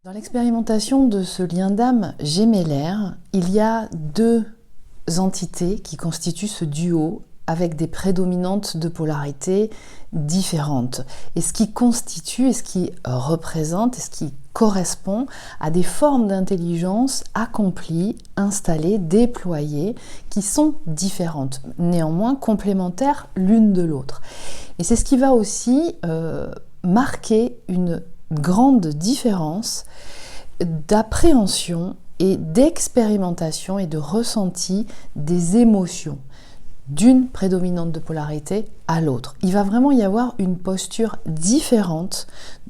Dans l'expérimentation de ce lien d'âme gémellaire, il y a deux entités qui constituent ce duo avec des prédominantes de polarité différentes. Et ce qui constitue, et ce qui représente, et ce qui correspond à des formes d'intelligence accomplies, installées, déployées, qui sont différentes, néanmoins complémentaires l'une de l'autre. Et c'est ce qui va aussi marquer une grande différence d'appréhension et d'expérimentation et de ressenti des émotions d'une prédominante de polarité à l'autre. Il va vraiment y avoir une posture différente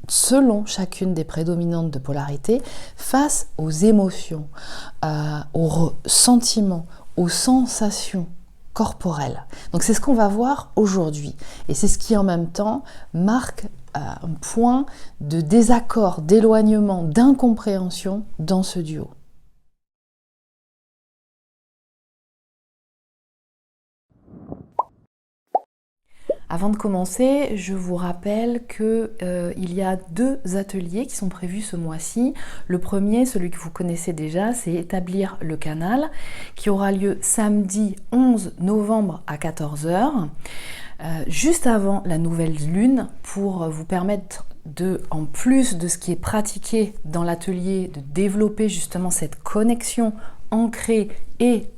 selon chacune des prédominantes de polarité face aux émotions, aux sentiments, aux sensations corporelles. Donc c'est ce qu'on va voir aujourd'hui et c'est ce qui en même temps marque un point de désaccord, d'éloignement, d'incompréhension dans ce duo. Avant de commencer, je vous rappelle qu'il y a deux ateliers qui sont prévus ce mois-ci. Le premier, celui que vous connaissez déjà, c'est Établir le canal, qui aura lieu samedi 11 novembre à 14 h, juste avant la nouvelle lune, pour vous permettre en plus de ce qui est pratiqué dans l'atelier, de développer justement cette connexion ancrée et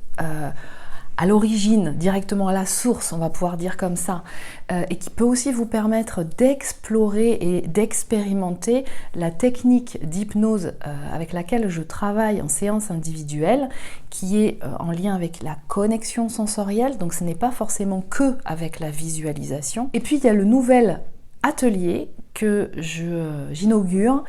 à l'origine, directement à la source, on va pouvoir dire comme ça, et qui peut aussi vous permettre d'explorer et d'expérimenter la technique d'hypnose avec laquelle je travaille en séance individuelle, qui est en lien avec la connexion sensorielle, donc ce n'est pas forcément que avec la visualisation. Et puis il y a le nouvel atelier que j'inaugure,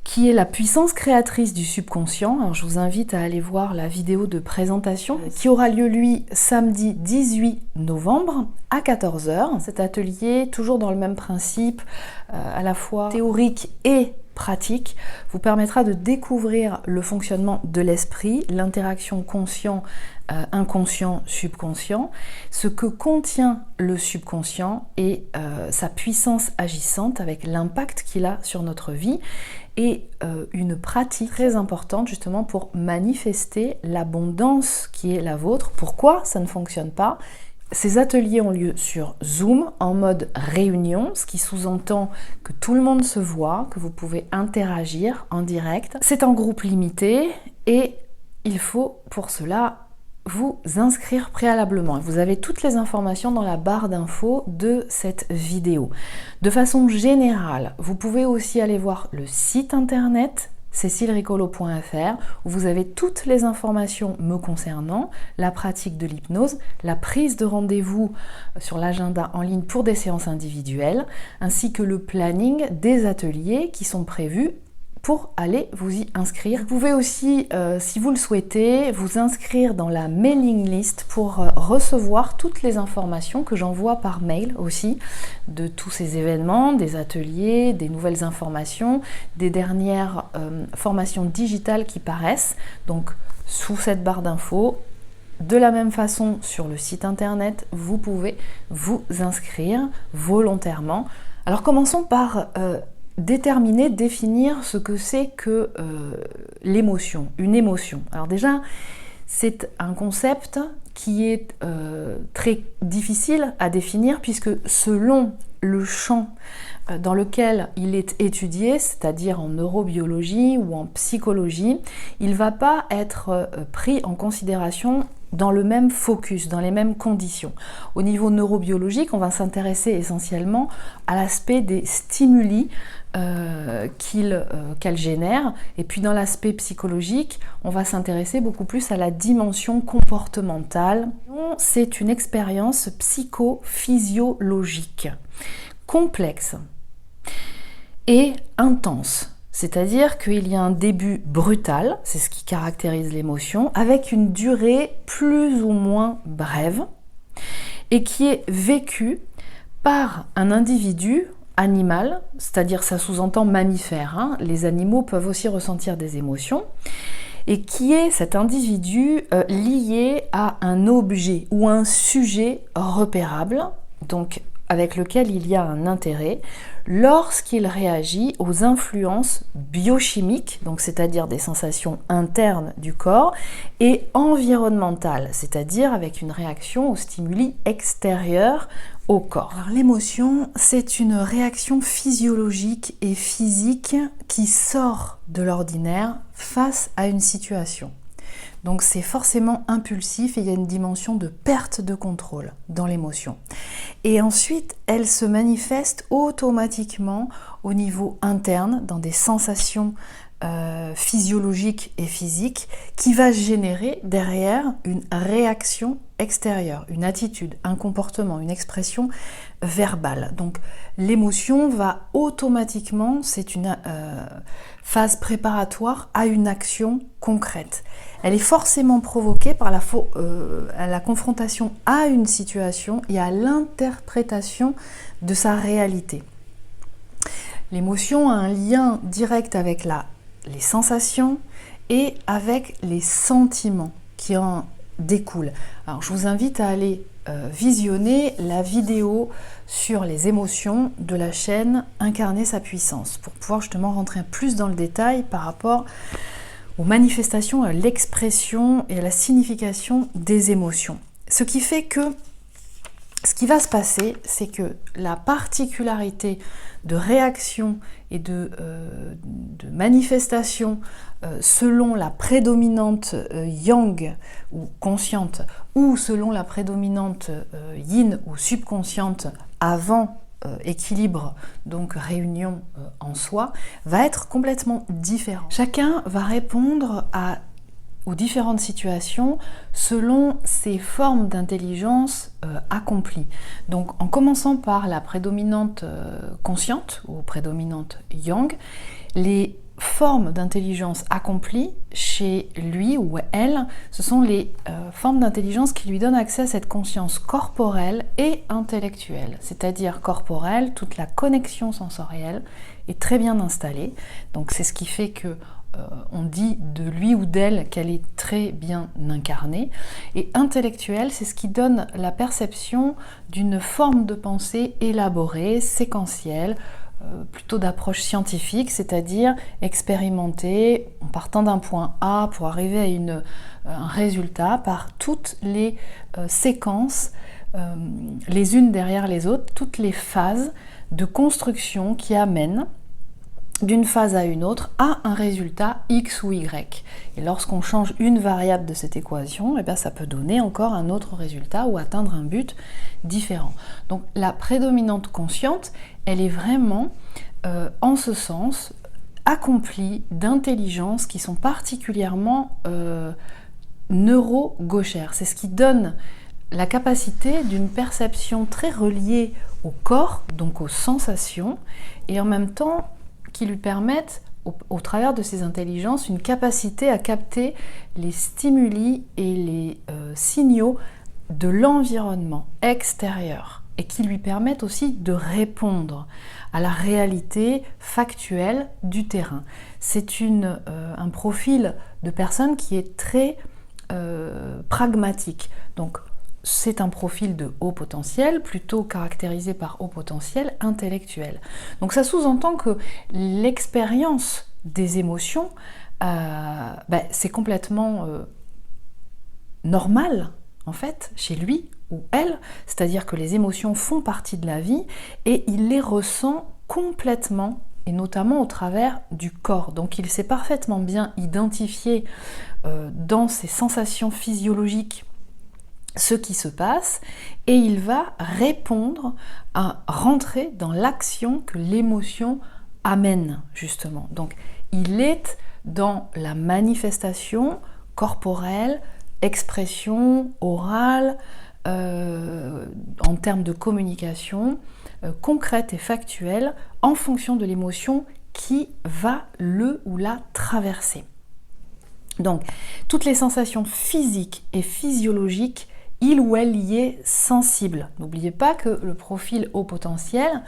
qui est la puissance créatrice du subconscient. Alors, je vous invite à aller voir la vidéo de présentation qui aura lieu, lui, samedi 18 novembre à 14 h. Cet atelier, toujours dans le même principe, à la fois théorique et pratique, vous permettra de découvrir le fonctionnement de l'esprit, l'interaction conscient, inconscient, subconscient, ce que contient le subconscient et sa puissance agissante avec l'impact qu'il a sur notre vie, et une pratique très importante justement pour manifester l'abondance qui est la vôtre. Pourquoi ça ne fonctionne pas ? Ces ateliers ont lieu sur Zoom en mode réunion, ce qui sous-entend que tout le monde se voit, que vous pouvez interagir en direct. C'est en groupe limité et il faut pour cela vous inscrire préalablement. Vous avez toutes les informations dans la barre d'infos de cette vidéo. De façon générale, vous pouvez aussi aller voir le site internet cecilricolo.fr où vous avez toutes les informations me concernant, la pratique de l'hypnose, la prise de rendez-vous sur l'agenda en ligne pour des séances individuelles, ainsi que le planning des ateliers qui sont prévus pour aller vous y inscrire. Vous pouvez aussi, si vous le souhaitez, vous inscrire dans la mailing list pour recevoir toutes les informations que j'envoie par mail aussi de tous ces événements, des ateliers, des nouvelles informations, des dernières formations digitales qui paraissent, donc sous cette barre d'infos. De la même façon, sur le site internet, vous pouvez vous inscrire volontairement. Alors commençons par définir ce que c'est que l'émotion, une émotion. Alors déjà, c'est un concept qui est très difficile à définir puisque selon le champ dans lequel il est étudié, c'est-à-dire en neurobiologie ou en psychologie, il ne va pas être pris en considération dans le même focus, dans les mêmes conditions. Au niveau neurobiologique, on va s'intéresser essentiellement à l'aspect des stimuli qu'elle génère, et puis dans l'aspect psychologique, on va s'intéresser beaucoup plus à la dimension comportementale. C'est une expérience psychophysiologique, complexe et intense. C'est-à-dire qu'il y a un début brutal, c'est ce qui caractérise l'émotion, avec une durée plus ou moins brève et qui est vécue par un individu animal, c'est-à-dire ça sous-entend mammifère, hein, les animaux peuvent aussi ressentir des émotions, et qui est cet individu lié à un objet ou un sujet repérable, donc avec lequel il y a un intérêt lorsqu'il réagit aux influences biochimiques, donc c'est-à-dire des sensations internes du corps, et environnementales, c'est-à-dire avec une réaction aux stimuli extérieurs au corps. Alors l'émotion, c'est une réaction physiologique et physique qui sort de l'ordinaire face à une situation. Donc c'est forcément impulsif et il y a une dimension de perte de contrôle dans l'émotion. Et ensuite, elle se manifeste automatiquement au niveau interne, dans des sensations physiologiques et physiques, qui va générer derrière une réaction extérieure, une attitude, un comportement, une expression verbale. Donc l'émotion va automatiquement, c'est une phase préparatoire à une action concrète. Elle est forcément provoquée par la confrontation à une situation et à l'interprétation de sa réalité. L'émotion a un lien direct avec les sensations et avec les sentiments qui en découlent. Alors je vous invite à aller visionner la vidéo sur les émotions de la chaîne Incarner sa puissance pour pouvoir justement rentrer plus dans le détail par rapport aux manifestations, à l'expression et à la signification des émotions. Ce qui fait que ce qui va se passer, c'est que la particularité de réaction et de manifestation selon la prédominante yang ou consciente ou selon la prédominante yin ou subconsciente avant équilibre, donc réunion en soi, va être complètement différent. Chacun va répondre aux différentes situations selon ses formes d'intelligence accomplies. Donc en commençant par la prédominante consciente ou prédominante yang, les formes d'intelligence accomplies chez lui ou elle, ce sont les formes d'intelligence qui lui donnent accès à cette conscience corporelle et intellectuelle. C'est-à-dire corporelle, toute la connexion sensorielle est très bien installée. Donc c'est ce qui fait que on dit de lui ou d'elle qu'elle est très bien incarnée. Et intellectuelle, c'est ce qui donne la perception d'une forme de pensée élaborée, séquentielle, plutôt d'approche scientifique, c'est-à-dire expérimentée en partant d'un point A pour arriver à un résultat par toutes les séquences, les unes derrière les autres, toutes les phases de construction qui amènent d'une phase à une autre à un résultat X ou Y. Et lorsqu'on change une variable de cette équation, eh bien, ça peut donner encore un autre résultat ou atteindre un but différent. Donc la prédominante consciente, elle est vraiment, en ce sens, accomplie d'intelligences qui sont particulièrement neuro-gauchères. C'est ce qui donne la capacité d'une perception très reliée au corps, donc aux sensations, et en même temps qui lui permettent, au travers de ces intelligences, une capacité à capter les stimuli et les signaux de l'environnement extérieur et qui lui permettent aussi de répondre à la réalité factuelle du terrain. C'est un profil de personne qui est très pragmatique. Donc, c'est un profil de haut potentiel, plutôt caractérisé par haut potentiel intellectuel. Donc ça sous-entend que l'expérience des émotions, c'est complètement normal, en fait, chez lui ou elle, c'est-à-dire que les émotions font partie de la vie et il les ressent complètement, et notamment au travers du corps. Donc il sait parfaitement bien identifier dans ses sensations physiologiques ce qui se passe et il va répondre à rentrer dans l'action que l'émotion amène justement. Donc il est dans la manifestation corporelle, expression orale, en termes de communication concrète et factuelle en fonction de l'émotion qui va le ou la traverser. Donc toutes les sensations physiques et physiologiques, il ou elle y est sensible. N'oubliez pas que le profil haut potentiel,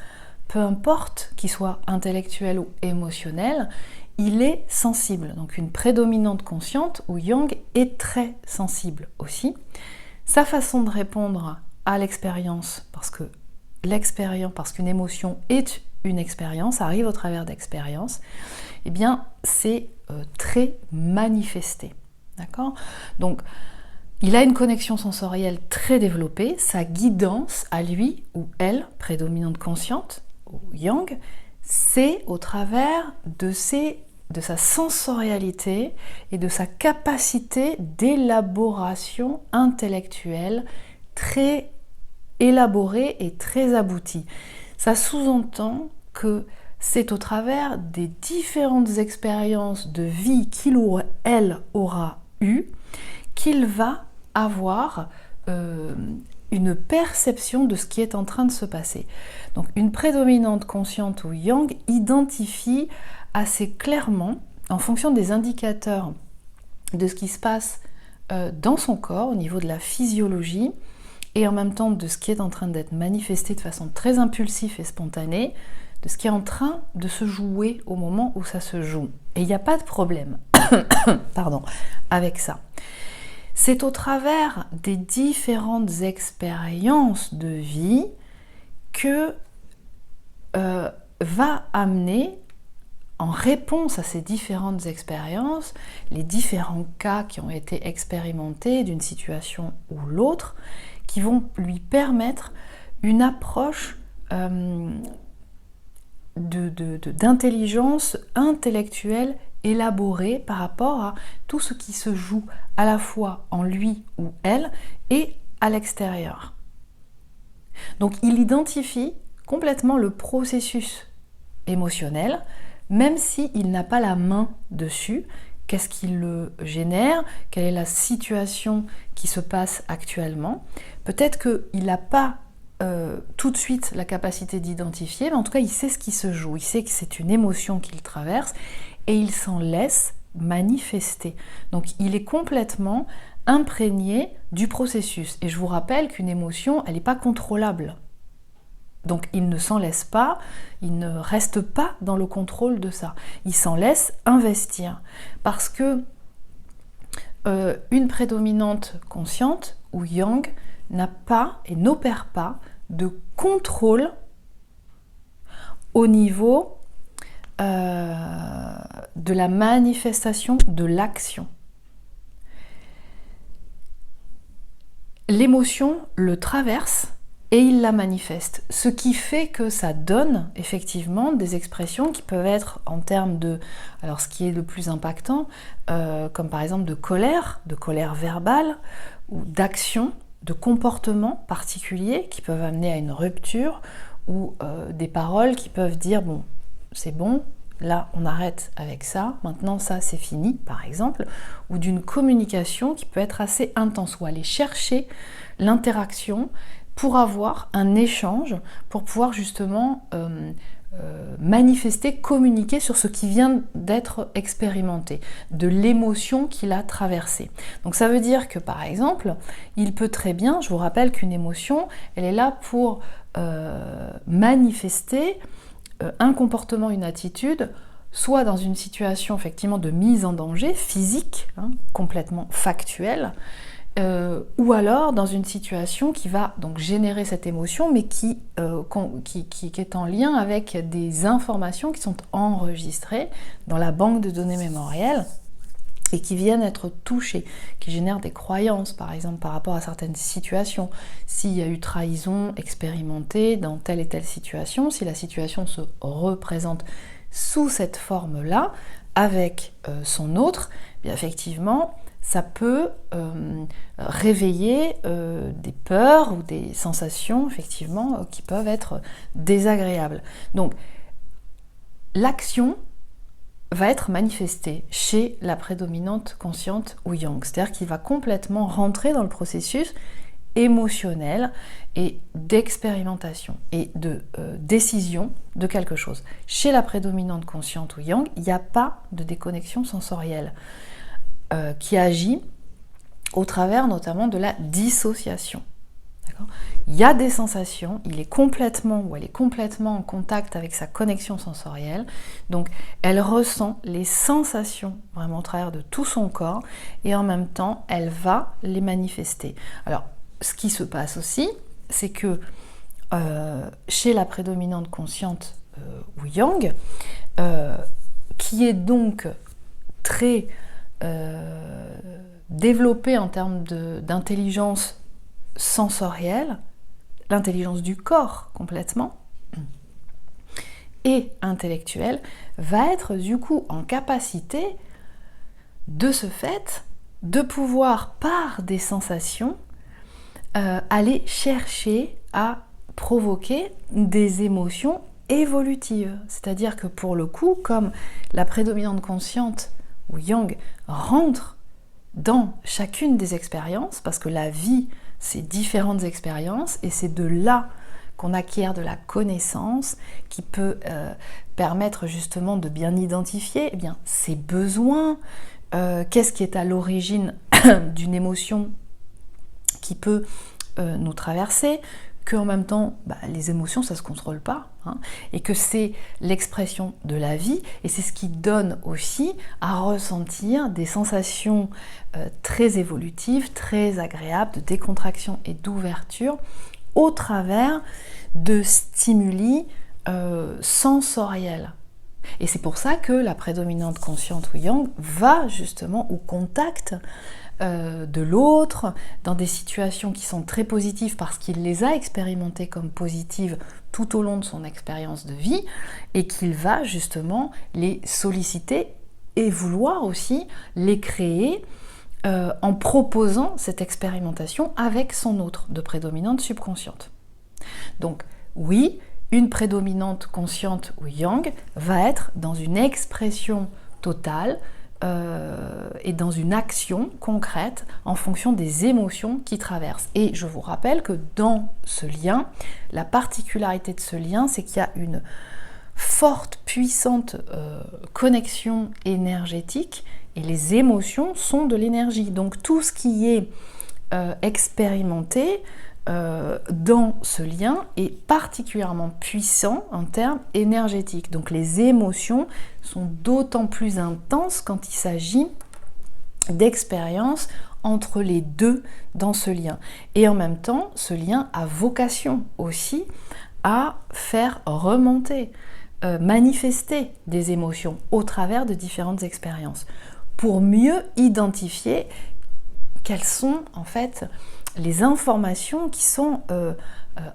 peu importe qu'il soit intellectuel ou émotionnel, il est sensible. Donc une prédominante consciente ou yang est très sensible aussi. Sa façon de répondre à l'expérience, parce que l'expérience, parce qu'une émotion est une expérience, arrive au travers d'expériences, eh bien c'est très manifesté. D'accord ? Donc, il a une connexion sensorielle très développée, sa guidance à lui ou elle, prédominante consciente, ou yang, c'est au travers de sa sensorialité et de sa capacité d'élaboration intellectuelle très élaborée et très aboutie. Ça sous-entend que c'est au travers des différentes expériences de vie qu'il ou elle aura eues qu'il va avoir une perception de ce qui est en train de se passer. Donc une prédominante consciente ou yang identifie assez clairement, en fonction des indicateurs de ce qui se passe dans son corps, au niveau de la physiologie, et en même temps de ce qui est en train d'être manifesté de façon très impulsive et spontanée, de ce qui est en train de se jouer au moment où ça se joue. Et il n'y a pas de problème pardon, avec ça. C'est au travers des différentes expériences de vie que va amener, en réponse à ces différentes expériences, les différents cas qui ont été expérimentés d'une situation ou l'autre, qui vont lui permettre une approche d'intelligence intellectuelle élaborée par rapport à tout ce qui se joue à la fois en lui ou elle et à l'extérieur. Donc il identifie complètement le processus émotionnel, même s'il n'a pas la main dessus. Qu'est-ce qui le génère? Quelle est la situation qui se passe actuellement? Peut-être qu'il n'a pas tout de suite la capacité d'identifier, mais en tout cas il sait ce qui se joue, il sait que c'est une émotion qu'il traverse et il s'en laisse manifester. Donc il est complètement imprégné du processus. Et je vous rappelle qu'une émotion, elle n'est pas contrôlable. Donc il ne s'en laisse pas, il ne reste pas dans le contrôle de ça. Il s'en laisse investir. Parce que une prédominante consciente ou yang n'a pas et n'opère pas de contrôle au niveau de la manifestation de l'action. L'émotion le traverse et il la manifeste, ce qui fait que ça donne effectivement des expressions qui peuvent être en termes de, alors ce qui est le plus impactant, comme par exemple de colère verbale ou d'action, de comportements particuliers qui peuvent amener à une rupture ou des paroles qui peuvent dire bon, c'est bon, là on arrête avec ça, maintenant ça c'est fini par exemple, ou d'une communication qui peut être assez intense, ou aller chercher l'interaction pour avoir un échange, pour pouvoir justement manifester, communiquer sur ce qui vient d'être expérimenté, de l'émotion qu'il a traversée. Donc ça veut dire que par exemple, il peut très bien, je vous rappelle qu'une émotion, elle est là pour manifester un comportement, une attitude, soit dans une situation effectivement de mise en danger physique, complètement factuelle, ou alors dans une situation qui va donc générer cette émotion, mais qui est en lien avec des informations qui sont enregistrées dans la banque de données mémorielles et qui viennent être touchées, qui génèrent des croyances, par exemple, par rapport à certaines situations. S'il y a eu trahison expérimentée dans telle et telle situation, si la situation se représente sous cette forme-là, avec son autre, bien effectivement, ça peut réveiller des peurs ou des sensations, effectivement, qui peuvent être désagréables. Donc, l'action va être manifestée chez la prédominante consciente ou yang. C'est-à-dire qu'il va complètement rentrer dans le processus émotionnel et d'expérimentation et de décision de quelque chose. Chez la prédominante consciente ou yang, il n'y a pas de déconnexion sensorielle qui agit au travers notamment de la dissociation. D'accord ? Il y a des sensations, il est complètement ou elle est complètement en contact avec sa connexion sensorielle, donc elle ressent les sensations vraiment au travers de tout son corps et en même temps elle va les manifester. Alors ce qui se passe aussi, c'est que chez la prédominante consciente ou yang, qui est donc très développée en termes d'intelligence sensorielle, l'intelligence du corps complètement, et intellectuelle, va être du coup en capacité, de ce fait, de pouvoir, par des sensations, aller chercher à provoquer des émotions évolutives. C'est-à-dire que pour le coup, comme la prédominante consciente ou yang rentre dans chacune des expériences, parce que la vie, c'est différentes expériences, et c'est de là qu'on acquiert de la connaissance qui peut permettre justement de bien identifier ses besoins, qu'est-ce qui est à l'origine d'une émotion qui peut nous traverser, qu'en même temps, les émotions, ça ne se contrôle pas, et que c'est l'expression de la vie, et c'est ce qui donne aussi à ressentir des sensations très évolutives, très agréables, de décontraction et d'ouverture, au travers de stimuli sensoriels. Et c'est pour ça que la prédominante consciente ou yang va justement au contact de l'autre, dans des situations qui sont très positives parce qu'il les a expérimentées comme positives tout au long de son expérience de vie, et qu'il va justement les solliciter et vouloir aussi les créer en proposant cette expérimentation avec son autre de prédominante subconsciente. Donc oui, une prédominante consciente ou yang va être dans une expression totale et dans une action concrète en fonction des émotions qui traversent. Et je vous rappelle que dans ce lien, la particularité de ce lien, c'est qu'il y a une forte, puissante connexion énergétique, et les émotions sont de l'énergie. Donc tout ce qui est expérimenté dans ce lien est particulièrement puissant en termes énergétiques. Donc les émotions sont d'autant plus intenses quand il s'agit d'expériences entre les deux dans ce lien. Et en même temps, ce lien a vocation aussi à faire remonter, manifester des émotions au travers de différentes expériences, pour mieux identifier quelles sont en fait les informations qui sont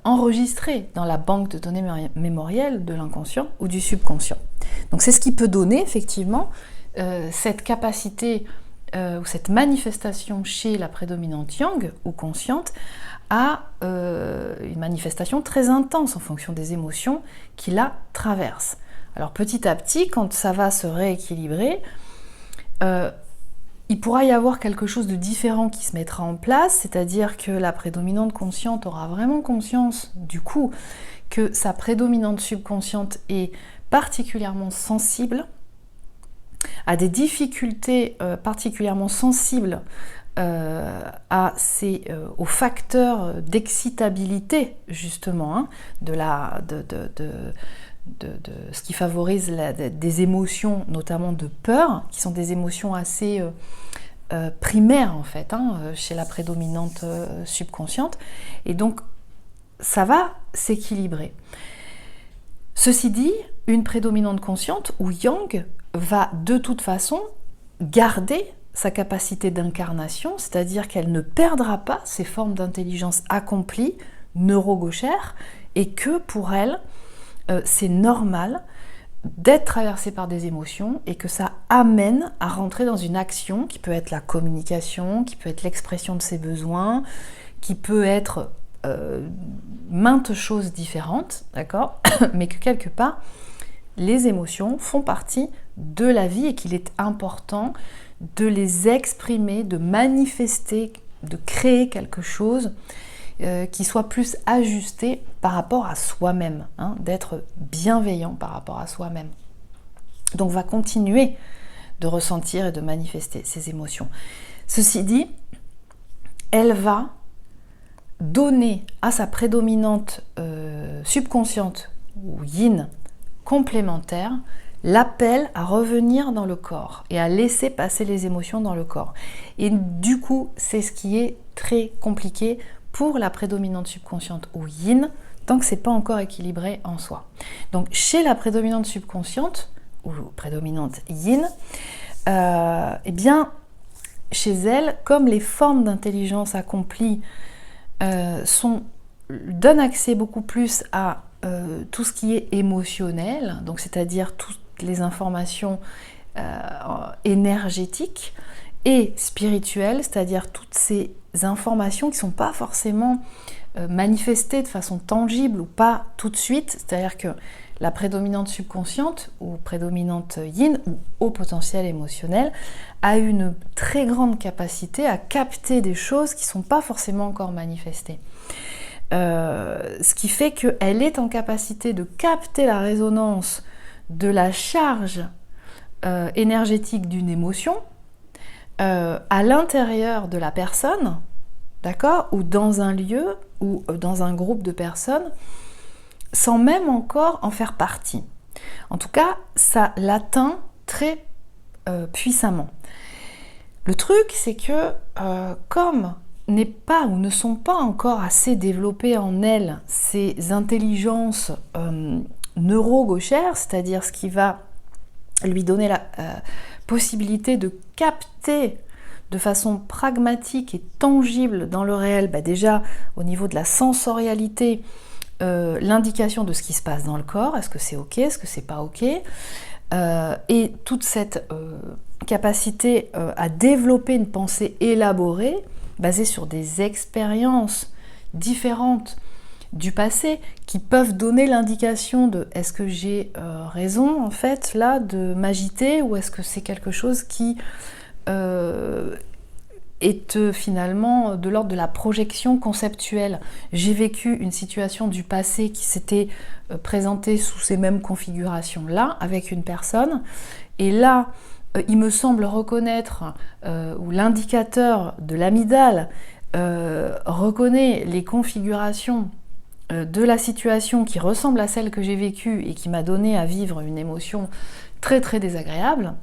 enregistrées dans la banque de données mémorielles de l'inconscient ou du subconscient. Donc c'est ce qui peut donner effectivement cette capacité ou cette manifestation chez la prédominante yang ou consciente à une manifestation très intense en fonction des émotions qui la traversent. Alors petit à petit, quand ça va se rééquilibrer, il pourra y avoir quelque chose de différent qui se mettra en place, c'est-à-dire que la prédominante consciente aura vraiment conscience du coup que sa prédominante subconsciente est particulièrement sensible, a des difficultés particulièrement sensibles aux facteurs d'excitabilité justement de ce qui favorise des émotions, notamment de peur, qui sont des émotions assez primaires en fait, chez la prédominante subconsciente. Et donc, ça va s'équilibrer. Ceci dit, une prédominante consciente ou yang va de toute façon garder sa capacité d'incarnation, c'est-à-dire qu'elle ne perdra pas ses formes d'intelligence accomplies, neurogauchères, et que pour elle, c'est normal d'être traversé par des émotions et que ça amène à rentrer dans une action qui peut être la communication, qui peut être l'expression de ses besoins, qui peut être maintes choses différentes, d'accord ? Mais que quelque part, les émotions font partie de la vie et qu'il est important de les exprimer, de manifester, de créer quelque chose qui soit plus ajusté par rapport à soi-même, d'être bienveillant par rapport à soi-même. Donc on va continuer de ressentir et de manifester ces émotions. Ceci dit, elle va donner à sa prédominante subconsciente ou yin complémentaire l'appel à revenir dans le corps et à laisser passer les émotions dans le corps. Et du coup, c'est ce qui est très compliqué pour la prédominante subconsciente ou yin tant que c'est pas encore équilibré en soi. Donc chez la prédominante subconsciente, ou prédominante yin, eh bien, chez elle, comme les formes d'intelligence accomplies donnent accès beaucoup plus à tout ce qui est émotionnel, donc c'est-à-dire toutes les informations énergétiques, et spirituelles, c'est-à-dire toutes ces informations qui ne sont pas forcément manifestées de façon tangible ou pas tout de suite, c'est-à-dire que la prédominante subconsciente ou prédominante yin ou haut potentiel émotionnel a une très grande capacité à capter des choses qui ne sont pas forcément encore manifestées. Ce qui fait qu'elle est en capacité de capter la résonance de la charge énergétique d'une émotion à l'intérieur de la personne, d'accord, ou dans un lieu ou dans un groupe de personnes, sans même encore en faire partie. En tout cas, ça l'atteint très puissamment. Le truc, c'est que comme n'est pas ou ne sont pas encore assez développées en elle ces intelligences neuro-gauchères, c'est-à-dire ce qui va lui donner la possibilité de capter de façon pragmatique et tangible dans le réel, déjà au niveau de la sensorialité, l'indication de ce qui se passe dans le corps, est-ce que c'est ok, est-ce que c'est pas ok, et toute cette capacité à développer une pensée élaborée, basée sur des expériences différentes du passé, qui peuvent donner l'indication de est-ce que j'ai raison en fait là de m'agiter, ou est-ce que c'est quelque chose qui est finalement de l'ordre de la projection conceptuelle. J'ai vécu une situation du passé qui s'était présentée sous ces mêmes configurations-là avec une personne, et là il me semble reconnaître, ou l'indicateur de l'amygdale reconnaît les configurations de la situation qui ressemble à celle que j'ai vécue et qui m'a donné à vivre une émotion très très désagréable,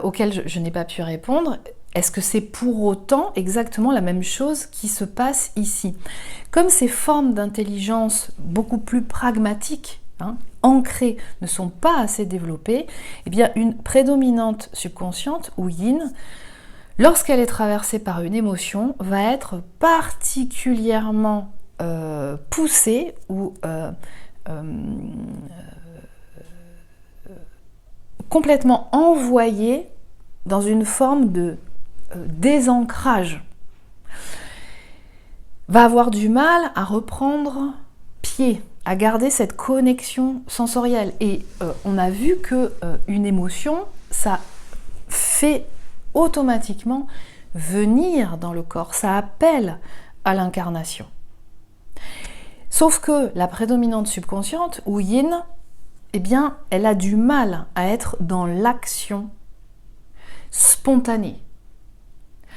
auquel je n'ai pas pu répondre. Est-ce que c'est pour autant exactement la même chose qui se passe ici? Comme ces formes d'intelligence beaucoup plus pragmatiques, ancrées, ne sont pas assez développées, eh bien une prédominante subconsciente ou yin, lorsqu'elle est traversée par une émotion, va être particulièrement poussée ou complètement envoyée dans une forme de désancrage, va avoir du mal à reprendre pied, à garder cette connexion sensorielle. Et on a vu que une émotion, ça fait automatiquement venir dans le corps, ça appelle à l'incarnation. Sauf que la prédominante subconsciente, ou yin, eh bien, elle a du mal à être dans l'action spontanée,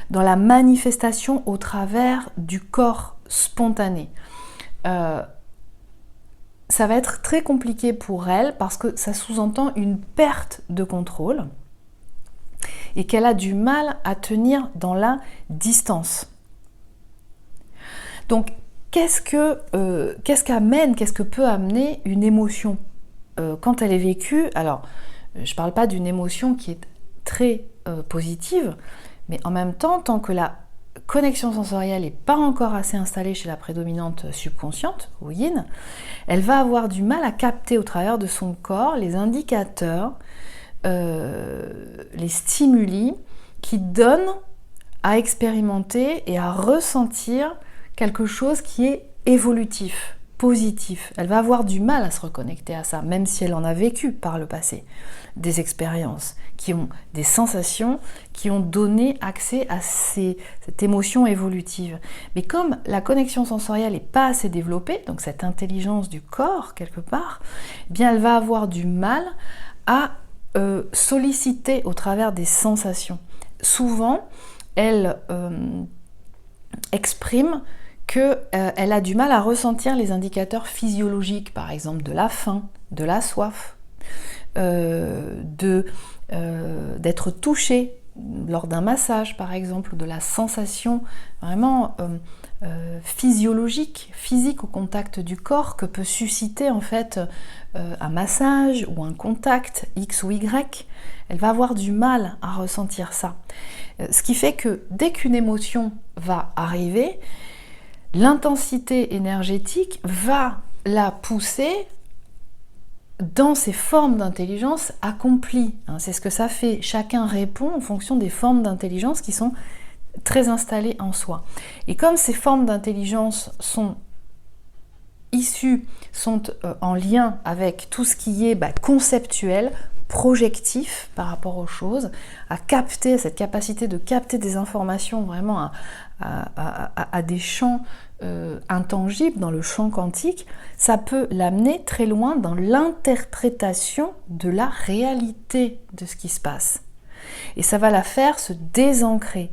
dans la manifestation au travers du corps spontané. Ça va être très compliqué pour elle parce que ça sous-entend une perte de contrôle et qu'elle a du mal à tenir dans la distance. Donc, qu'est-ce que peut amener une émotion quand elle est vécue? Alors, je ne parle pas d'une émotion qui est très positive, mais en même temps, tant que la connexion sensorielle n'est pas encore assez installée chez la prédominante subconsciente, ou yin, elle va avoir du mal à capter au travers de son corps les indicateurs, les stimuli qui donnent à expérimenter et à ressentir quelque chose qui est évolutif, positif. Elle va avoir du mal à se reconnecter à ça, même si elle en a vécu par le passé des expériences qui ont des sensations, qui ont donné accès à cette émotion évolutive. Mais comme la connexion sensorielle n'est pas assez développée, donc cette intelligence du corps quelque part, eh bien elle va avoir du mal à solliciter au travers des sensations. Souvent, elle exprime qu'elle a du mal à ressentir les indicateurs physiologiques, par exemple de la faim, de la soif, d'être touchée lors d'un massage, par exemple, de la sensation vraiment physique au contact du corps que peut susciter en fait un massage ou un contact X ou Y. Elle va avoir du mal à ressentir ça. Ce qui fait que dès qu'une émotion va arriver, l'intensité énergétique va la pousser dans ces formes d'intelligence accomplies. C'est ce que ça fait. Chacun répond en fonction des formes d'intelligence qui sont très installées en soi. Et comme ces formes d'intelligence sont en lien avec tout ce qui est conceptuel, projectif par rapport aux choses, à capter, cette capacité de capter des informations vraiment à des champs intangibles, dans le champ quantique, ça peut l'amener très loin dans l'interprétation de la réalité de ce qui se passe. Et ça va la faire se désancrer.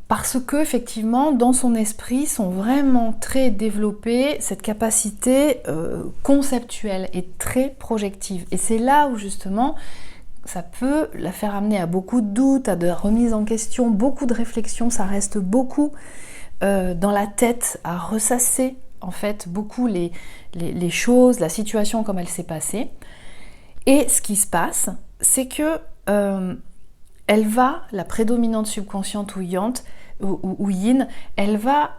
Parce que, effectivement, dans son esprit, sont vraiment très développées cette capacité conceptuelle et très projective. Et c'est là où, justement, ça peut la faire amener à beaucoup de doutes, à de remises en question, beaucoup de réflexions. Ça reste beaucoup dans la tête, à ressasser, en fait, beaucoup les choses, la situation comme elle s'est passée. Et ce qui se passe, c'est que elle va, la prédominante subconsciente ou yin, elle va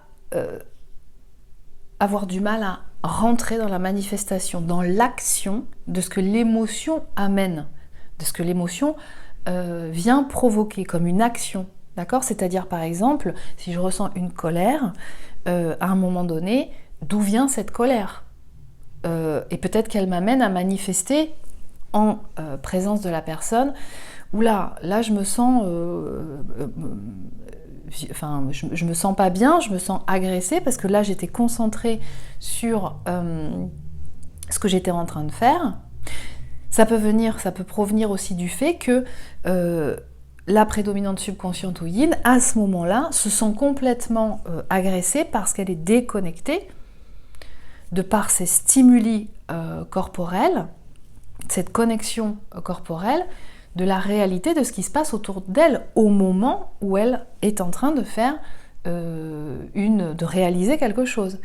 avoir du mal à rentrer dans la manifestation, dans l'action de ce que l'émotion amène, de ce que l'émotion vient provoquer comme une action. D'accord ? C'est-à-dire, par exemple, si je ressens une colère, à un moment donné, d'où vient cette colère ? Et peut-être qu'elle m'amène à manifester en présence de la personne, où là je me sens je me sens pas bien, je me sens agressée parce que là j'étais concentrée sur ce que j'étais en train de faire. Ça peut provenir aussi du fait que la prédominante subconsciente ou yin, à ce moment-là, se sent complètement agressée parce qu'elle est déconnectée de par ces stimuli corporels, cette connexion corporelle, de la réalité de ce qui se passe autour d'elle au moment où elle est en train de faire de réaliser quelque chose.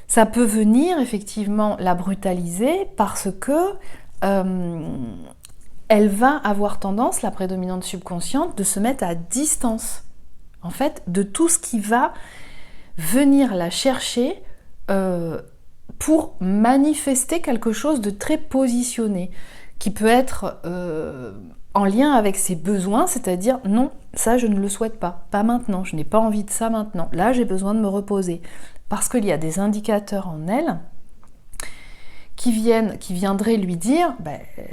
Ça peut venir effectivement la brutaliser parce que elle va avoir tendance, la prédominante subconsciente, de se mettre à distance, en fait, de tout ce qui va venir la chercher pour manifester quelque chose de très positionné, qui peut être en lien avec ses besoins, c'est-à-dire non, ça je ne le souhaite pas maintenant, je n'ai pas envie de ça maintenant, là j'ai besoin de me reposer, parce qu'il y a des indicateurs en elle qui viendraient lui dire,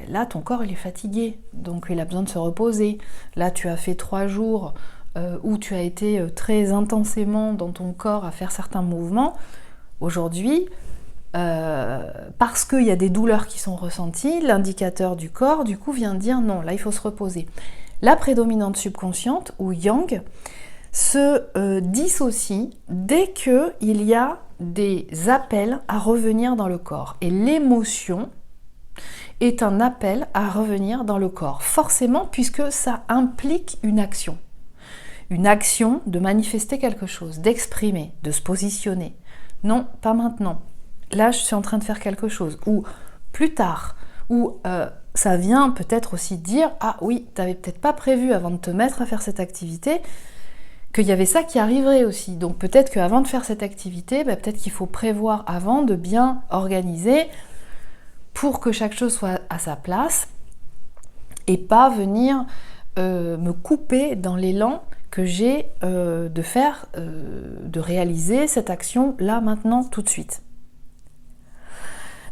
là ton corps il est fatigué, donc il a besoin de se reposer, là tu as fait 3 jours où tu as été très intensément dans ton corps à faire certains mouvements, aujourd'hui, parce qu'il y a des douleurs qui sont ressenties, l'indicateur du corps, du coup, vient dire non, là, il faut se reposer. La prédominante subconsciente, ou yang, se dissocie dès qu'il y a des appels à revenir dans le corps. Et l'émotion est un appel à revenir dans le corps, forcément, puisque ça implique une action. Une action de manifester quelque chose, d'exprimer, de se positionner. Non, pas maintenant. Là, je suis en train de faire quelque chose. Ou plus tard. Ou ça vient peut-être aussi dire « Ah oui, tu n'avais peut-être pas prévu avant de te mettre à faire cette activité qu'il y avait ça qui arriverait aussi. Donc peut-être qu'avant de faire cette activité, peut-être qu'il faut prévoir avant de bien organiser pour que chaque chose soit à sa place et pas venir me couper dans l'élan que j'ai de réaliser cette action là, maintenant, tout de suite. »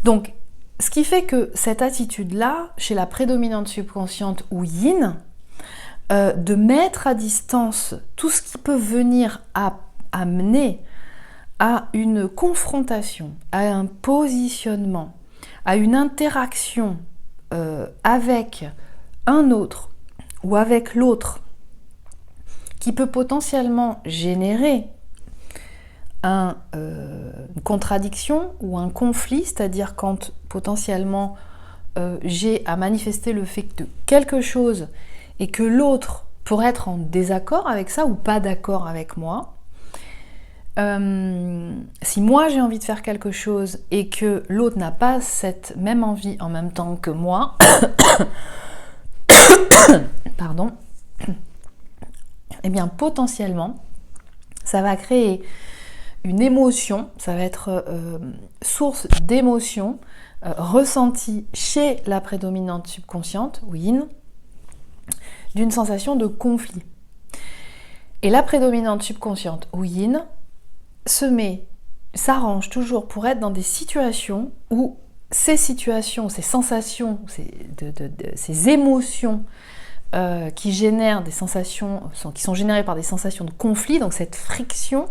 Donc, ce qui fait que cette attitude-là, chez la prédominante subconsciente ou yin, de mettre à distance tout ce qui peut venir à amener à une confrontation, à un positionnement, à une interaction avec un autre ou avec l'autre, qui peut potentiellement générer une contradiction ou un conflit, c'est-à-dire quand potentiellement j'ai à manifester le fait de quelque chose et que l'autre pourrait être en désaccord avec ça ou pas d'accord avec moi, si moi j'ai envie de faire quelque chose et que l'autre n'a pas cette même envie en même temps que moi, pardon, eh bien potentiellement ça va créer une émotion, ça va être source d'émotion ressentie chez la prédominante subconsciente, ou yin, d'une sensation de conflit. Et la prédominante subconsciente, ou yin, s'arrange toujours pour être dans des situations où ces situations, ces sensations, ces émotions qui génèrent des sensations, qui sont générées par des sensations de conflit, donc cette friction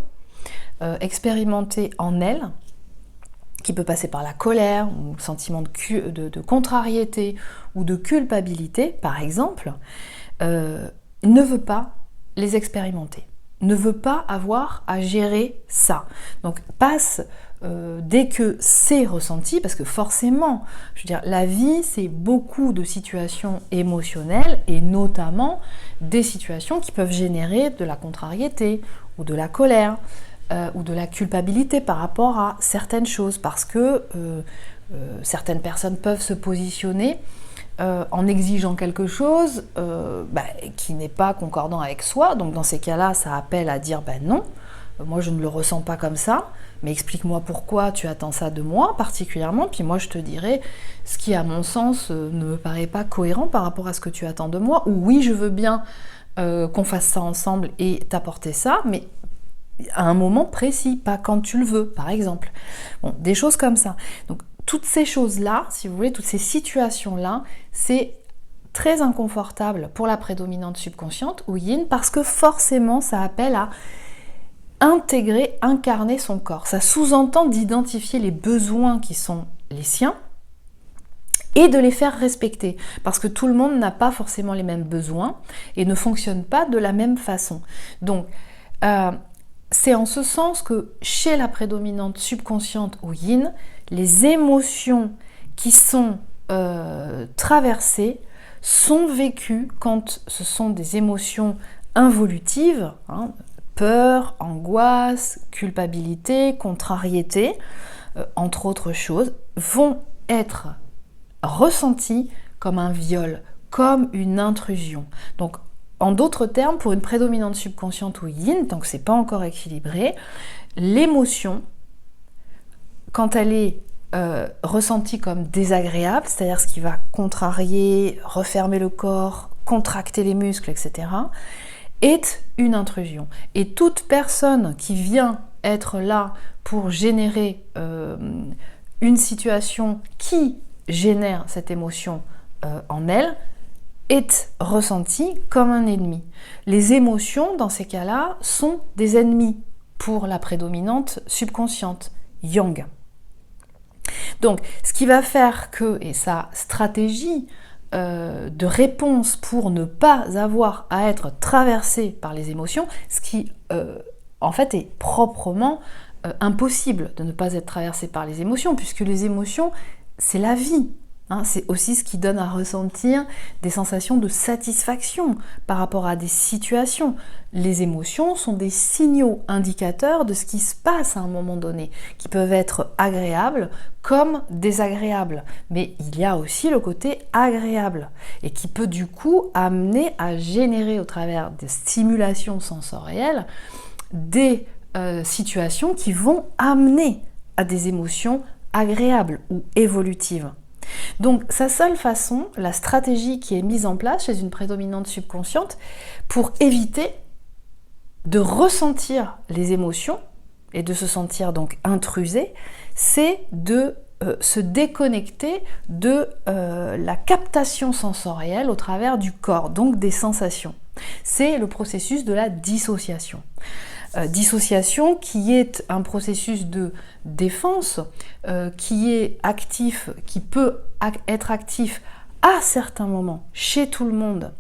expérimentée en elle, qui peut passer par la colère, ou le sentiment de contrariété ou de culpabilité, par exemple, ne veut pas les expérimenter, ne veut pas avoir à gérer ça. Donc passe dès que c'est ressenti, parce que forcément, je veux dire, la vie, c'est beaucoup de situations émotionnelles, et notamment des situations qui peuvent générer de la contrariété ou de la colère, ou de la culpabilité par rapport à certaines choses, parce que certaines personnes peuvent se positionner en exigeant quelque chose qui n'est pas concordant avec soi. Donc dans ces cas-là, ça appelle à dire non, moi je ne le ressens pas comme ça, mais explique-moi pourquoi tu attends ça de moi particulièrement, puis moi je te dirai ce qui à mon sens ne me paraît pas cohérent par rapport à ce que tu attends de moi, ou oui je veux bien qu'on fasse ça ensemble et t'apporter ça, mais à un moment précis, pas quand tu le veux, par exemple. Bon, des choses comme ça. Donc, toutes ces choses-là, si vous voulez, toutes ces situations-là, c'est très inconfortable pour la prédominante subconsciente, ou yin, parce que forcément, ça appelle à intégrer, incarner son corps. Ça sous-entend d'identifier les besoins qui sont les siens, et de les faire respecter, parce que tout le monde n'a pas forcément les mêmes besoins, et ne fonctionne pas de la même façon. Donc, c'est en ce sens que chez la prédominante subconsciente ou yin, les émotions qui sont traversées sont vécues quand ce sont des émotions involutives, peur, angoisse, culpabilité, contrariété, entre autres choses, vont être ressenties comme un viol, comme une intrusion. Donc, en d'autres termes, pour une prédominante subconsciente ou yin, tant que c'est pas encore équilibré, l'émotion, quand elle est ressentie comme désagréable, c'est-à-dire ce qui va contrarier, refermer le corps, contracter les muscles, etc., est une intrusion. Et toute personne qui vient être là pour générer une situation qui génère cette émotion en elle, est ressenti comme un ennemi. Les émotions, dans ces cas-là, sont des ennemis pour la prédominante subconsciente, yang. Donc, ce qui va faire que, et sa stratégie de réponse pour ne pas avoir à être traversé par les émotions, ce qui, en fait, est proprement impossible de ne pas être traversé par les émotions, puisque les émotions, c'est la vie. C'est aussi ce qui donne à ressentir des sensations de satisfaction par rapport à des situations. Les émotions sont des signaux indicateurs de ce qui se passe à un moment donné, qui peuvent être agréables comme désagréables. Mais il y a aussi le côté agréable et qui peut du coup amener à générer au travers des stimulations sensorielles des situations qui vont amener à des émotions agréables ou évolutives. Donc sa seule façon, la stratégie qui est mise en place chez une prédominante subconsciente pour éviter de ressentir les émotions et de se sentir donc intrusé, c'est de se déconnecter de la captation sensorielle au travers du corps, donc des sensations. C'est le processus de la dissociation. Dissociation qui est un processus de défense qui est actif, qui peut être actif à certains moments chez tout le monde,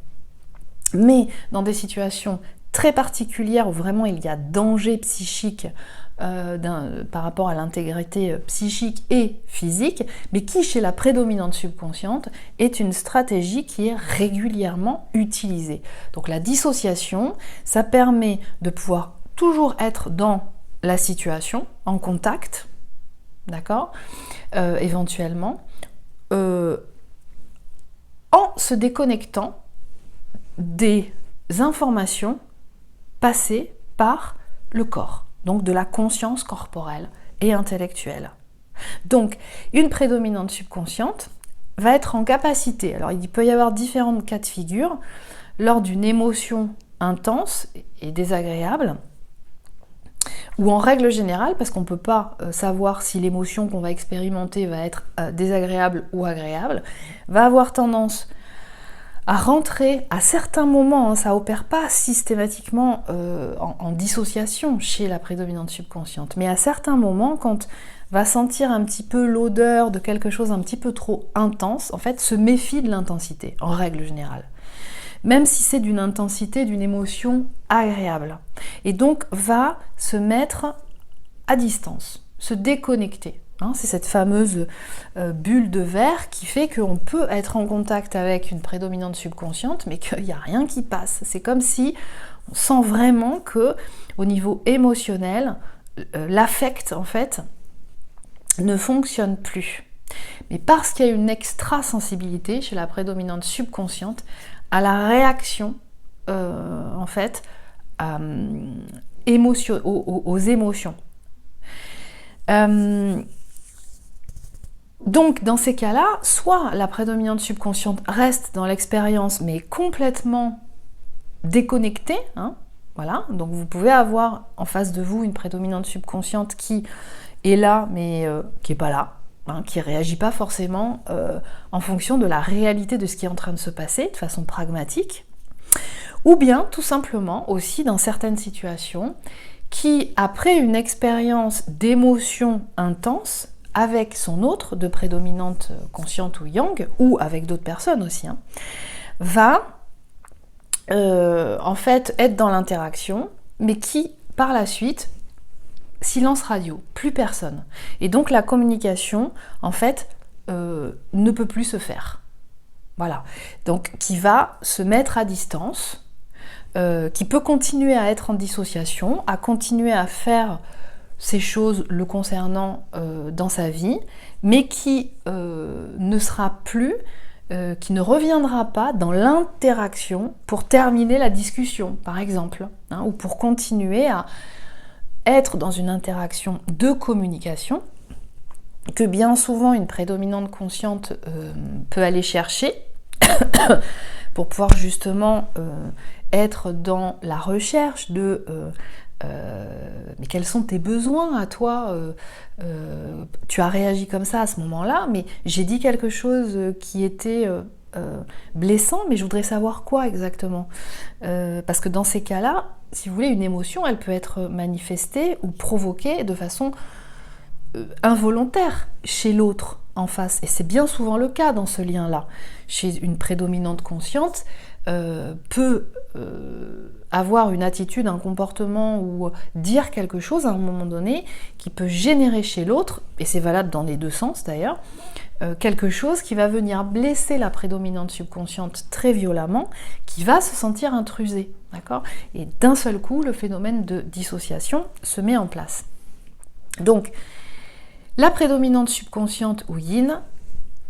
mais dans des situations très particulières où vraiment il y a danger psychique par rapport à l'intégrité psychique et physique, mais qui chez la prédominante subconsciente est une stratégie qui est régulièrement utilisée. Donc la dissociation, ça permet de pouvoir toujours être dans la situation, en contact, d'accord, éventuellement, en se déconnectant des informations passées par le corps, donc de la conscience corporelle et intellectuelle. Donc, une prédominante subconsciente va être en capacité, alors il peut y avoir différents cas de figure, lors d'une émotion intense et désagréable, ou en règle générale, parce qu'on ne peut pas savoir si l'émotion qu'on va expérimenter va être désagréable ou agréable, va avoir tendance à rentrer à certains moments, ça opère pas systématiquement en dissociation chez la prédominante subconsciente, mais à certains moments, quand va sentir un petit peu l'odeur de quelque chose un petit peu trop intense, en fait, se méfie de l'intensité, en règle générale. Même si c'est d'une intensité, d'une émotion agréable. Et donc va se mettre à distance, se déconnecter. C'est cette fameuse bulle de verre qui fait qu'on peut être en contact avec une prédominante subconsciente, mais qu'il n'y a rien qui passe. C'est comme si on sent vraiment que, au niveau émotionnel, l'affect, en fait, ne fonctionne plus. Mais parce qu'il y a une extra-sensibilité chez la prédominante subconsciente à la réaction, en fait, aux émotions. Donc, dans ces cas-là, soit la prédominante subconsciente reste dans l'expérience, mais complètement déconnectée, voilà. Donc, vous pouvez avoir en face de vous une prédominante subconsciente qui est là, mais qui n'est pas là, qui ne réagit pas forcément en fonction de la réalité de ce qui est en train de se passer, de façon pragmatique. Ou bien, tout simplement, aussi dans certaines situations, qui, après une expérience d'émotion intense, avec son autre, de prédominante consciente ou yang, ou avec d'autres personnes aussi, va en fait être dans l'interaction, mais qui, par la suite, silence radio, plus personne. Et donc la communication, en fait, ne peut plus se faire. Voilà. Donc qui va se mettre à distance, qui peut continuer à être en dissociation, à continuer à faire ces choses le concernant dans sa vie, mais qui ne sera plus, qui ne reviendra pas dans l'interaction pour terminer la discussion, par exemple, ou pour continuer à être dans une interaction de communication que bien souvent une prédominante consciente peut aller chercher pour pouvoir justement être dans la recherche de mais quels sont tes besoins à toi, tu as réagi comme ça à ce moment-là, mais j'ai dit quelque chose qui était blessant, mais je voudrais savoir quoi exactement, parce que dans ces cas-là, si vous voulez, une émotion, elle peut être manifestée ou provoquée de façon involontaire chez l'autre en face, et c'est bien souvent le cas dans ce lien-là. Chez une prédominante consciente, peut avoir une attitude, un comportement ou dire quelque chose à un moment donné qui peut générer chez l'autre, et c'est valable dans les deux sens d'ailleurs, quelque chose qui va venir blesser la prédominante subconsciente très violemment, qui va se sentir intrusé, d'accord ? Et d'un seul coup, le phénomène de dissociation se met en place. Donc, la prédominante subconsciente ou yin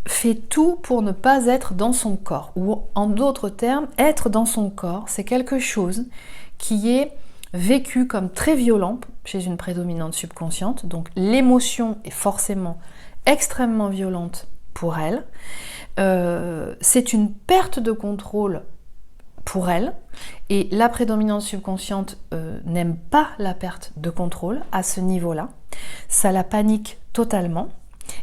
fait tout pour ne pas être dans son corps. Ou en d'autres termes, être dans son corps, c'est quelque chose qui est vécu comme très violent chez une prédominante subconsciente. Donc l'émotion est forcément extrêmement violente pour elle. C'est une perte de contrôle pour elle. Et la prédominante subconsciente n'aime pas la perte de contrôle à ce niveau-là. Ça la panique totalement.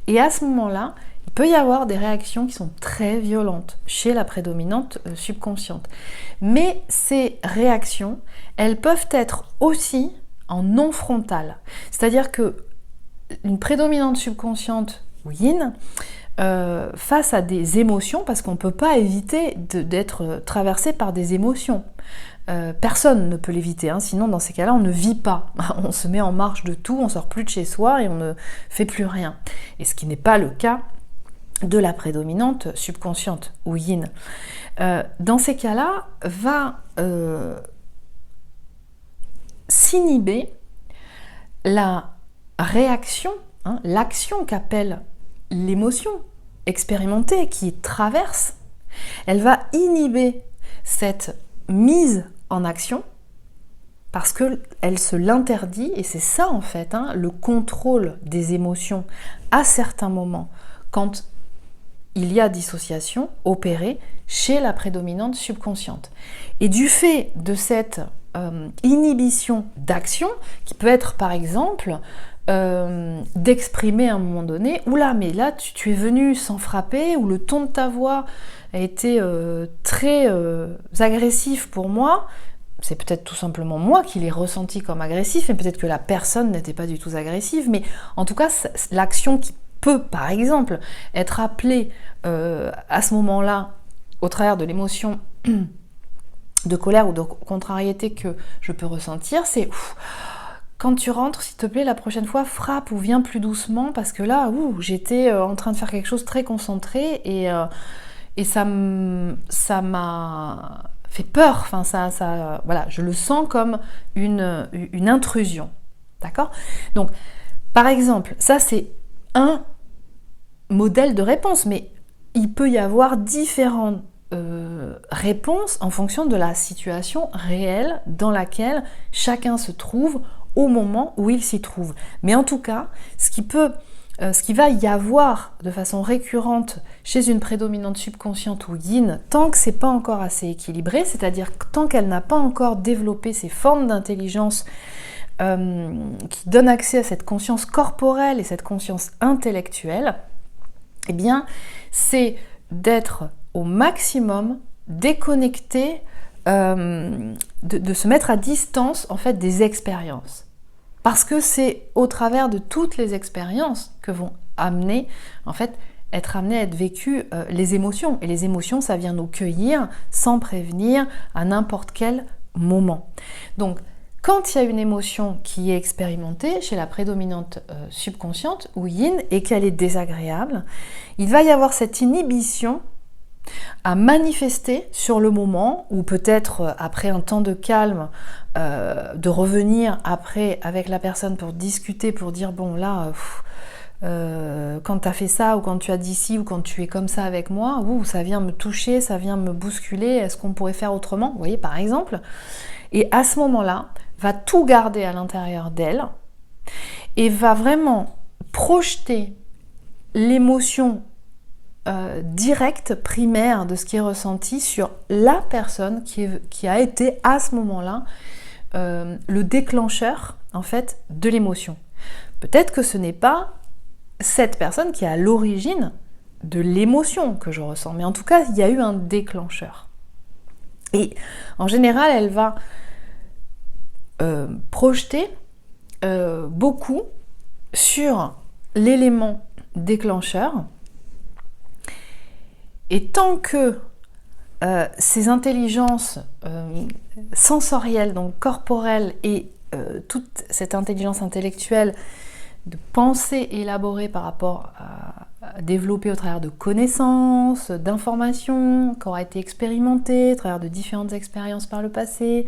Et à ce moment-là, il peut y avoir des réactions qui sont très violentes chez la prédominante subconsciente. Mais ces réactions, elles peuvent être aussi en non frontal. C'est-à-dire que une prédominante subconsciente ou yin, face à des émotions, parce qu'on ne peut pas éviter d'être traversé par des émotions. Personne ne peut l'éviter, hein, sinon dans ces cas-là on ne vit pas, on se met en marge de tout, on sort plus de chez soi et on ne fait plus rien. Et ce qui n'est pas le cas de la prédominante subconsciente ou yin. Dans ces cas-là, va s'inhiber la réaction, hein, l'action qu'appelle l'émotion expérimentée qui traverse. Elle va inhiber cette mise en action parce qu'elle se l'interdit, et c'est ça en fait, hein, le contrôle des émotions à certains moments, quand il y a dissociation opérée chez la prédominante subconsciente. Et du fait de cette inhibition d'action, qui peut être par exemple d'exprimer à un moment donné, oula, mais là tu es venu sans frapper, ou le ton de ta voix a été très agressif pour moi. C'est peut-être tout simplement moi qui l'ai ressenti comme agressif, et peut-être que la personne n'était pas du tout agressive, mais en tout cas, l'action qui peut, par exemple, être appelée à ce moment-là, au travers de l'émotion de colère ou de contrariété que je peux ressentir, c'est quand tu rentres, s'il te plaît, la prochaine fois, frappe ou viens plus doucement, parce que là, j'étais en train de faire quelque chose de très concentré, et ça m'a fait peur. Enfin, voilà, je le sens comme une intrusion. D'accord ? Donc, par exemple, ça c'est un modèle de réponse, mais il peut y avoir différentes réponses en fonction de la situation réelle dans laquelle chacun se trouve au moment où il s'y trouve. Mais en tout cas, ce qui va y avoir de façon récurrente chez une prédominante subconsciente ou yin, tant que c'est pas encore assez équilibré, c'est-à-dire tant qu'elle n'a pas encore développé ces formes d'intelligence qui donnent accès à cette conscience corporelle et cette conscience intellectuelle, eh bien, c'est d'être au maximum déconnecté, de se mettre à distance en fait des expériences. Parce que c'est au travers de toutes les expériences que vont être amenées à être vécues les émotions. Et les émotions, ça vient nous cueillir sans prévenir à n'importe quel moment. Donc, quand il y a une émotion qui est expérimentée chez la prédominante subconsciente ou yin et qu'elle est désagréable, il va y avoir cette inhibition à manifester sur le moment, ou peut-être après un temps de calme, de revenir après avec la personne pour discuter, pour dire bon là, quand tu as fait ça, ou quand tu as dit ci, ou quand tu es comme ça avec moi, ça vient me toucher, ça vient me bousculer, est-ce qu'on pourrait faire autrement ? Vous voyez, par exemple. Et à ce moment-là, va tout garder à l'intérieur d'elle et va vraiment projeter l'émotion directe, primaire de ce qui est ressenti sur la personne qui a été à ce moment-là le déclencheur en fait de l'émotion. Peut-être que ce n'est pas cette personne qui est à l'origine de l'émotion que je ressens, mais en tout cas il y a eu un déclencheur. Et en général elle va projeter beaucoup sur l'élément déclencheur. Et tant que ces intelligences sensorielles, donc corporelles, et toute cette intelligence intellectuelle de pensée élaborée par rapport à développer au travers de connaissances, d'informations qui aura été expérimentées, au travers de différentes expériences par le passé,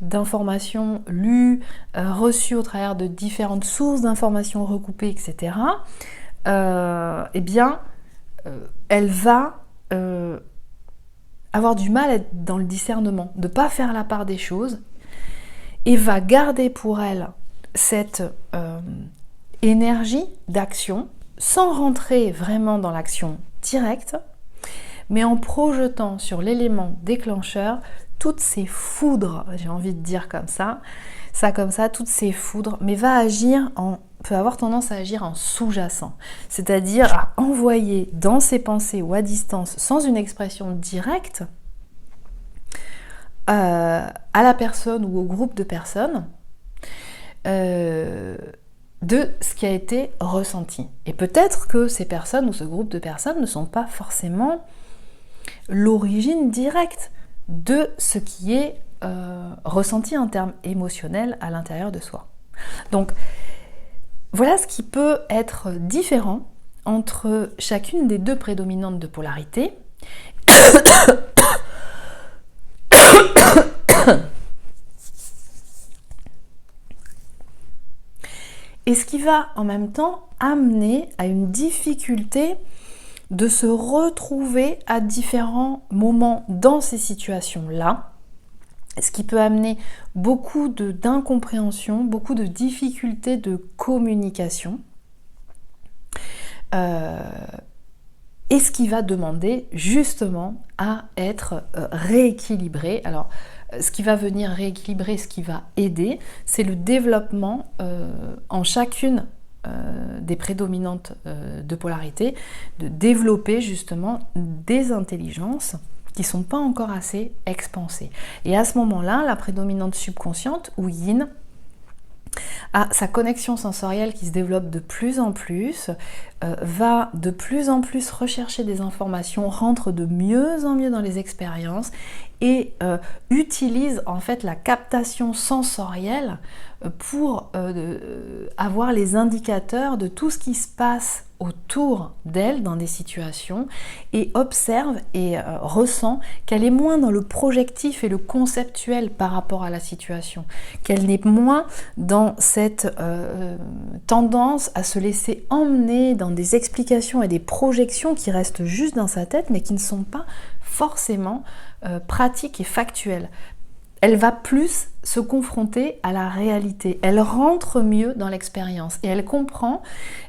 d'informations lues, reçues au travers de différentes sources d'informations recoupées, etc., elle va avoir du mal à être dans le discernement, de ne pas faire la part des choses, et va garder pour elle cette énergie d'action, sans rentrer vraiment dans l'action directe, mais en projetant sur l'élément déclencheur toutes ces foudres, j'ai envie de dire comme ça, toutes ces foudres, mais peut avoir tendance à agir en sous-jacent, c'est-à-dire à envoyer dans ses pensées ou à distance, sans une expression directe, à la personne ou au groupe de personnes, de ce qui a été ressenti. Et peut-être que ces personnes ou ce groupe de personnes ne sont pas forcément l'origine directe de ce qui est ressentis en termes émotionnels à l'intérieur de soi. Donc, voilà ce qui peut être différent entre chacune des deux prédominantes de polarité. Et ce qui va en même temps amener à une difficulté de se retrouver à différents moments dans ces situations-là, ce qui peut amener beaucoup d'incompréhension, beaucoup de difficultés de communication, et ce qui va demander justement à être rééquilibré. Alors, ce qui va venir rééquilibrer, ce qui va aider, c'est le développement en chacune des prédominantes de polarité, de développer justement des intelligences qui ne sont pas encore assez expansées. Et à ce moment-là, la prédominante subconsciente, ou yin, a sa connexion sensorielle qui se développe de plus en plus, va de plus en plus rechercher des informations, rentre de mieux en mieux dans les expériences et utilise en fait la captation sensorielle pour avoir les indicateurs de tout ce qui se passe autour d'elle dans des situations et observe et ressent qu'elle est moins dans le projectif et le conceptuel par rapport à la situation, qu'elle n'est moins dans cette tendance à se laisser emmener dans des explications et des projections qui restent juste dans sa tête mais qui ne sont pas forcément pratiques et factuelles. Elle va plus se confronter à la réalité. Elle rentre mieux dans l'expérience et elle comprend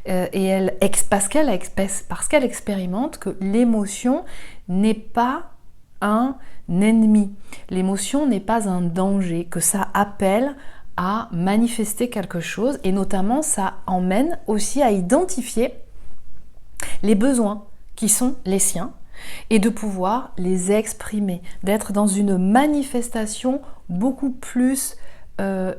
parce qu'elle expérimente que l'émotion n'est pas un ennemi. L'émotion n'est pas un danger, que ça appelle à manifester quelque chose et notamment ça emmène aussi à identifier les besoins qui sont les siens et de pouvoir les exprimer, d'être dans une manifestation beaucoup plus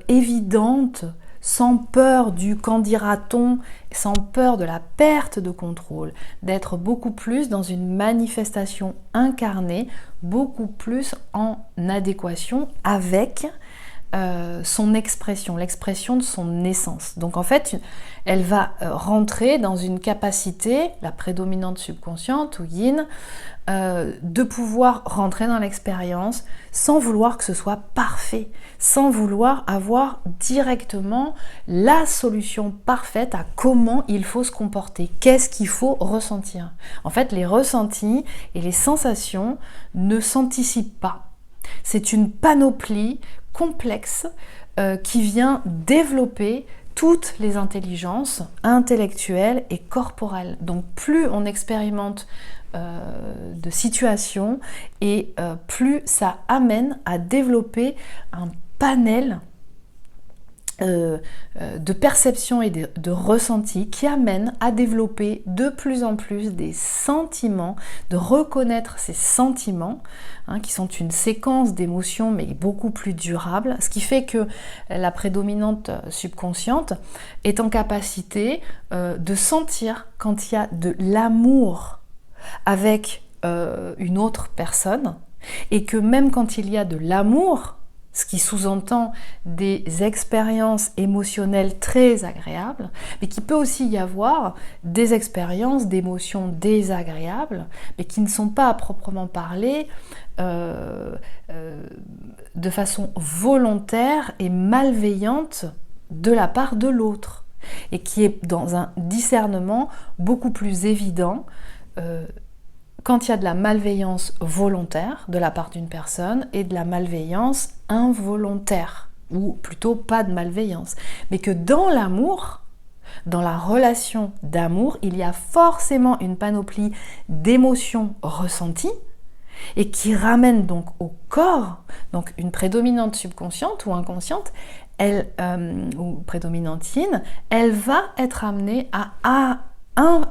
évidente, sans peur du qu'en dira-t-on, sans peur de la perte de contrôle, d'être beaucoup plus dans une manifestation incarnée, beaucoup plus en adéquation avec son expression, l'expression de son essence. Donc en fait, elle va rentrer dans une capacité, la prédominante subconsciente ou yin, de pouvoir rentrer dans l'expérience sans vouloir que ce soit parfait, sans vouloir avoir directement la solution parfaite à comment il faut se comporter, qu'est-ce qu'il faut ressentir. En fait, les ressentis et les sensations ne s'anticipent pas. C'est une panoplie complexe qui vient développer toutes les intelligences intellectuelles et corporelles. Donc plus on expérimente de situations et plus ça amène à développer un panel de perception et de ressenti qui amène à développer de plus en plus des sentiments, de reconnaître ces sentiments qui sont une séquence d'émotions mais beaucoup plus durable, ce qui fait que la prédominante subconsciente est en capacité de sentir quand il y a de l'amour avec une autre personne et que même quand il y a de l'amour, ce qui sous-entend des expériences émotionnelles très agréables, mais qu'il peut aussi y avoir des expériences d'émotions désagréables, mais qui ne sont pas à proprement parler de façon volontaire et malveillante de la part de l'autre, et qui est dans un discernement beaucoup plus évident quand il y a de la malveillance volontaire de la part d'une personne et de la malveillance involontaire, ou plutôt pas de malveillance, mais que dans l'amour, dans la relation d'amour, il y a forcément une panoplie d'émotions ressenties et qui ramène donc au corps, donc une prédominante subconsciente ou inconsciente, ou prédominante yin, elle va être amenée à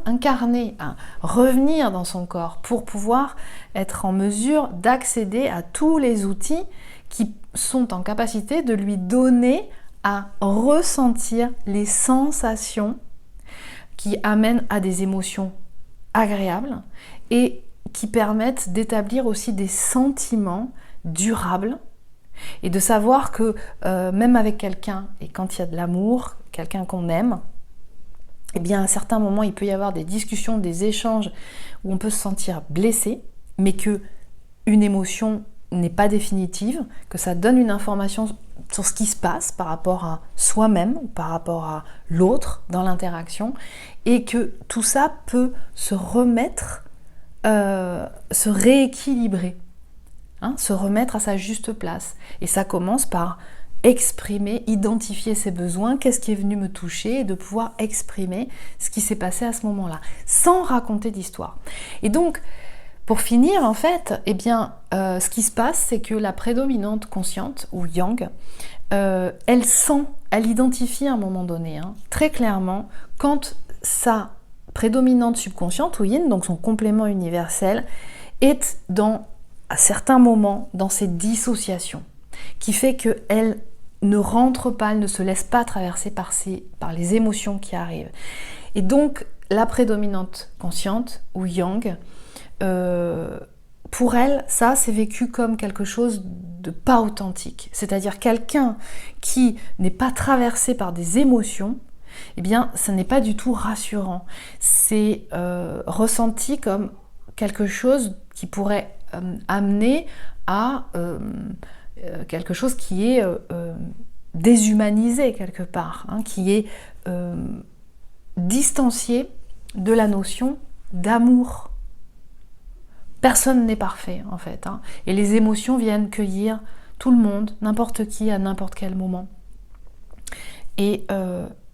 incarner, à revenir dans son corps pour pouvoir être en mesure d'accéder à tous les outils qui sont en capacité de lui donner à ressentir les sensations qui amènent à des émotions agréables et qui permettent d'établir aussi des sentiments durables Et de savoir que même avec quelqu'un, et quand il y a de l'amour, quelqu'un qu'on aime, eh bien à certains moments il peut y avoir des discussions, des échanges où on peut se sentir blessé, mais que une émotion n'est pas définitive, que ça donne une information sur ce qui se passe par rapport à soi-même, par rapport à l'autre dans l'interaction, et que tout ça peut se remettre, se rééquilibrer, hein, se remettre à sa juste place. Et ça commence par exprimer, identifier ses besoins, qu'est-ce qui est venu me toucher, et de pouvoir exprimer ce qui s'est passé à ce moment-là, sans raconter d'histoire. Et donc, pour finir, en fait, eh bien, ce qui se passe, c'est que la prédominante consciente, ou yang, elle sent, elle identifie à un moment donné, hein, très clairement, quand sa prédominante subconsciente, ou yin, donc son complément universel, est à certains moments, dans cette dissociation, qui fait qu'elle ne rentre pas, elle ne se laisse pas traverser par les émotions qui arrivent. Et donc, la prédominante consciente, ou yang, pour elle, ça, c'est vécu comme quelque chose de pas authentique. C'est-à-dire quelqu'un qui n'est pas traversé par des émotions, eh bien, ça n'est pas du tout rassurant. C'est ressenti comme quelque chose qui pourrait amener à quelque chose qui est déshumanisé quelque part, hein, qui est distancié de la notion d'amour. Personne n'est parfait en fait, hein, et les émotions viennent cueillir tout le monde, n'importe qui, à n'importe quel moment. Et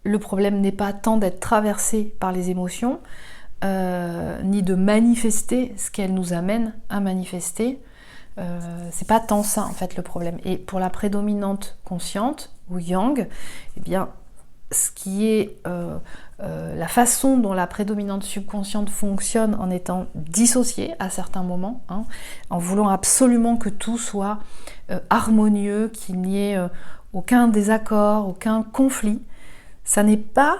le problème n'est pas tant d'être traversé par les émotions, ni de manifester ce qu'elles nous amènent à manifester. C'est pas tant ça en fait le problème. Et pour la prédominante consciente, ou yang, eh bien, ce qui est la façon dont la prédominante subconsciente fonctionne en étant dissociée à certains moments, hein, en voulant absolument que tout soit harmonieux, qu'il n'y ait aucun désaccord, aucun conflit, ça n'est pas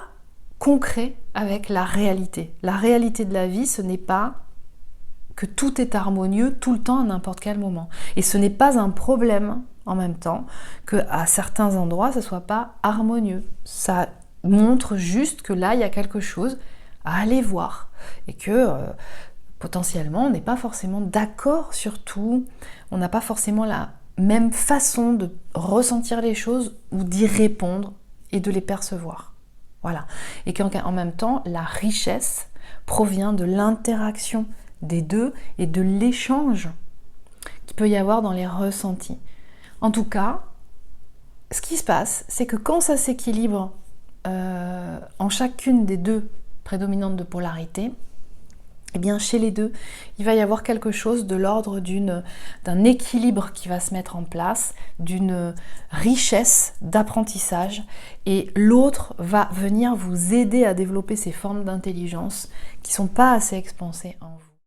concret avec la réalité. La réalité de la vie, ce n'est pas que tout est harmonieux tout le temps à n'importe quel moment. Et ce n'est pas un problème en même temps qu'à certains endroits ce soit pas harmonieux. Ça montre juste que là il y a quelque chose à aller voir et que potentiellement on n'est pas forcément d'accord sur tout, on n'a pas forcément la même façon de ressentir les choses ou d'y répondre et de les percevoir. Voilà. Et qu'en même temps la richesse provient de l'interaction des deux et de l'échange qu'il peut y avoir dans les ressentis. En tout cas, ce qui se passe, c'est que quand ça s'équilibre en chacune des deux prédominantes de polarité, eh bien chez les deux, il va y avoir quelque chose de l'ordre d'un équilibre qui va se mettre en place, d'une richesse d'apprentissage, et l'autre va venir vous aider à développer ces formes d'intelligence qui ne sont pas assez expansées en